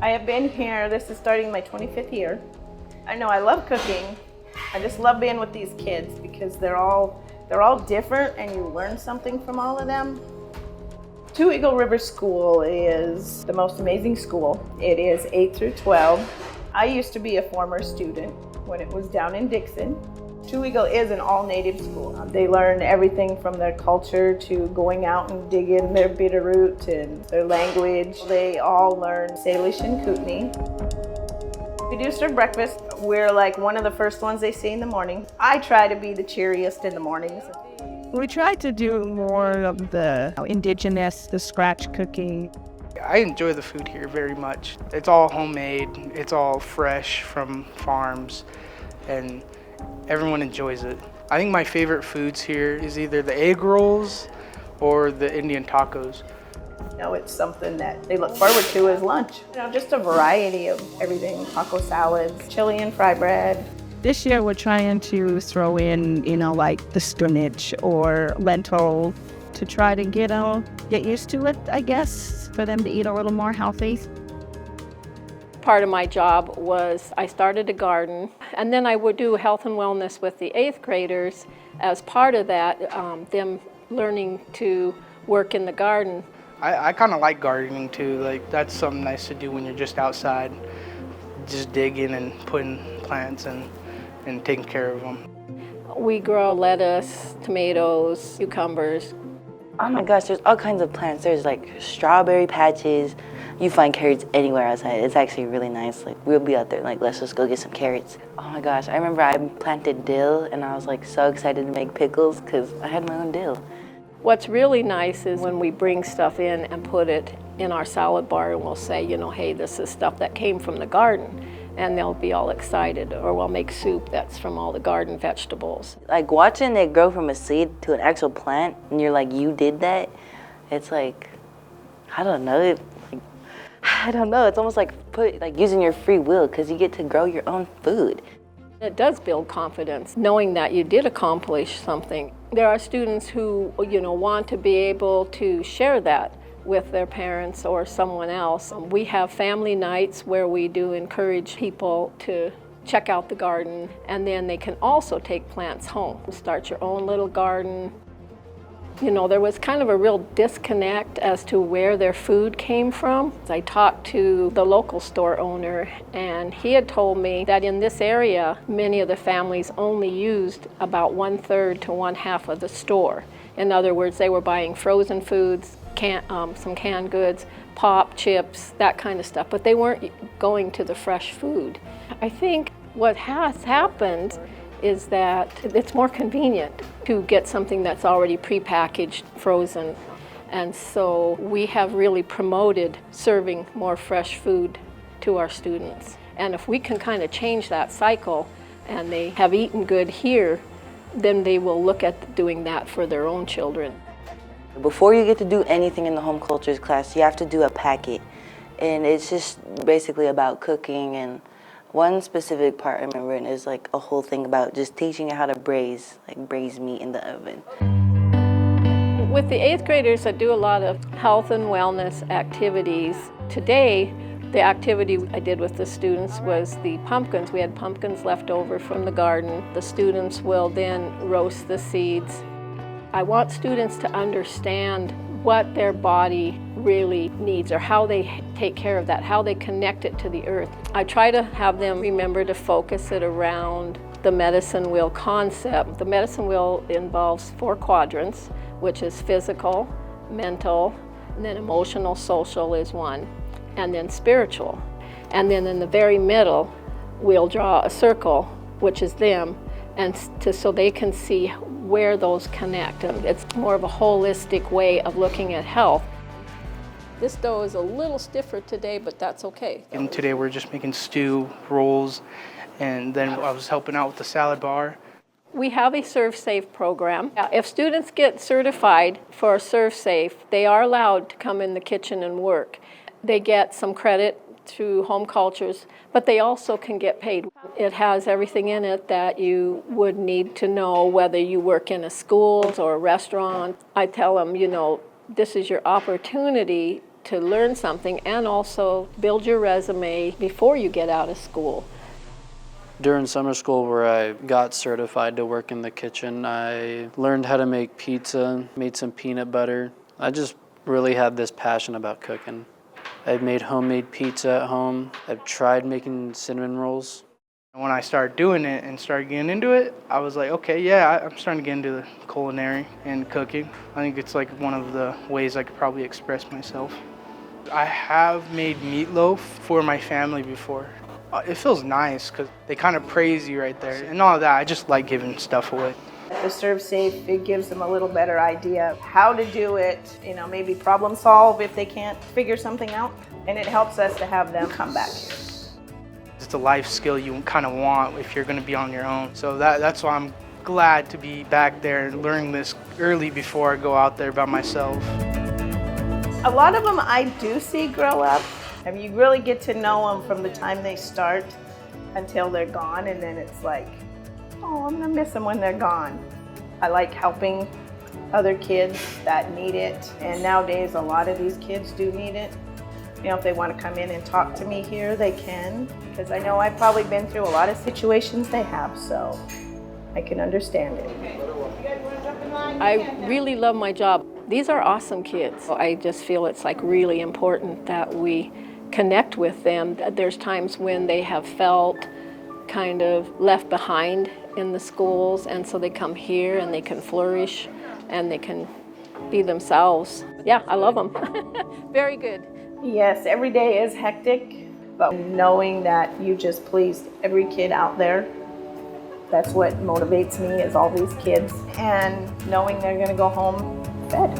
I have been here, this is starting my 25th year. I know I love cooking. I just love being with these kids because they're all different and you learn something from all of them. Two Eagle River School is the most amazing school. It is 8 through 12. I used to be a former student when it was down in Dixon. Two Eagle is an all-native school. They learn everything from their culture to going out and digging their bitterroot and their language. They all learn Salish and Kootenai. We do serve breakfast. We're like one of the first ones they see in the morning. I try to be the cheeriest in the mornings. We try to do more of the indigenous, the scratch cooking. I enjoy the food here very much. It's all homemade, it's all fresh from farms, and everyone enjoys it. I think my favorite foods here is either the egg rolls or the Indian tacos. You know, it's something that they look forward to as lunch. You know, just a variety of everything, taco salads, chili and fry bread. This year we're trying to throw in, like the spinach or lentil to try to get used to it, I guess, for them to eat a little more healthy. Part of my job was I started a garden, and then I would do health and wellness with the 8th graders. As part of that, them learning to work in the garden. I kind of like gardening too. Like, that's something nice to do when you're just outside, just digging and putting plants and taking care of them. We grow lettuce, tomatoes, cucumbers. Oh my gosh, there's all kinds of plants. There's like strawberry patches. You find carrots anywhere outside. It's actually really nice. Like, we'll be out there like, let's just go get some carrots. Oh my gosh, I remember I planted dill and I was like so excited to make pickles because I had my own dill. What's really nice is when we bring stuff in and put it in our salad bar and we'll say, hey, this is stuff that came from the garden. And they'll be all excited. Or we'll make soup that's from all the garden vegetables. Like, watching it grow from a seed to an actual plant and you're like, you did that, it's like, I don't know. It's almost like using your free will because you get to grow your own food. It does build confidence, knowing that you did accomplish something. There are students who, want to be able to share that with their parents or someone else. We have family nights where we do encourage people to check out the garden, and then they can also take plants home. Start your own little garden. There was kind of a real disconnect as to where their food came from. I talked to the local store owner, and he had told me that in this area, many of the families only used about 1/3 to 1/2 of the store. In other words, they were buying frozen foods, some canned goods, pop, chips, that kind of stuff, but they weren't going to the fresh food. I think what has happened is that it's more convenient to get something that's already prepackaged, frozen. And so we have really promoted serving more fresh food to our students. And if we can kind of change that cycle and they have eaten good here, then they will look at doing that for their own children. Before you get to do anything in the home cultures class, you have to do a packet. And it's just basically about cooking, and one specific part I remember is like a whole thing about just teaching you how to braise meat in the oven. With the 8th graders, I do a lot of health and wellness activities. Today, the activity I did with the students was the pumpkins. We had pumpkins left over from the garden. The students will then roast the seeds. I want students to understand what their body really needs or how they take care of that, how they connect it to the earth. I try to have them remember to focus it around the medicine wheel concept. The medicine wheel involves 4 quadrants, which is physical, mental, and then emotional, social is one, and then spiritual. And then in the very middle, we'll draw a circle, which is them, and so they can see where those connect. And it's more of a holistic way of looking at health. This dough is a little stiffer today, but that's okay. And today we're just making stew, rolls, and then I was helping out with the salad bar. We have a Serve Safe program. If students get certified for Serve Safe, they are allowed to come in the kitchen and work. They get some credit through home cultures, but they also can get paid. It has everything in it that you would need to know, whether you work in a school or a restaurant. I tell them, this is your opportunity to learn something and also build your resume before you get out of school. During summer school, where I got certified to work in the kitchen, I learned how to make pizza, made some peanut butter. I just really had this passion about cooking. I've made homemade pizza at home. I've tried making cinnamon rolls. When I started doing it and started getting into it, I was like, okay, yeah, I'm starting to get into the culinary and cooking. I think it's like one of the ways I could probably express myself. I have made meatloaf for my family before. It feels nice because they kind of praise you right there. And all of that, I just like giving stuff away. The Serve Safe, it gives them a little better idea of how to do it, maybe problem solve if they can't figure something out. And it helps us to have them come back here. It's a life skill you kind of want if you're going to be on your own. So that's why I'm glad to be back there and learning this early before I go out there by myself. A lot of them I do see grow up. You really get to know them from the time they start until they're gone, and then it's like, oh, I'm gonna miss them when they're gone. I like helping other kids that need it, and nowadays a lot of these kids do need it. If they want to come in and talk to me here, they can, because I know I've probably been through a lot of situations they have, so I can understand it. I really love my job. These are awesome kids. I just feel it's like really important that we connect with them. There's times when they have felt kind of left behind in the schools, and so they come here and they can flourish and they can be themselves. Yeah, I love them. Very good. Yes, every day is hectic, but knowing that you just pleased every kid out there, that's what motivates me, is all these kids, and knowing they're gonna go home fed.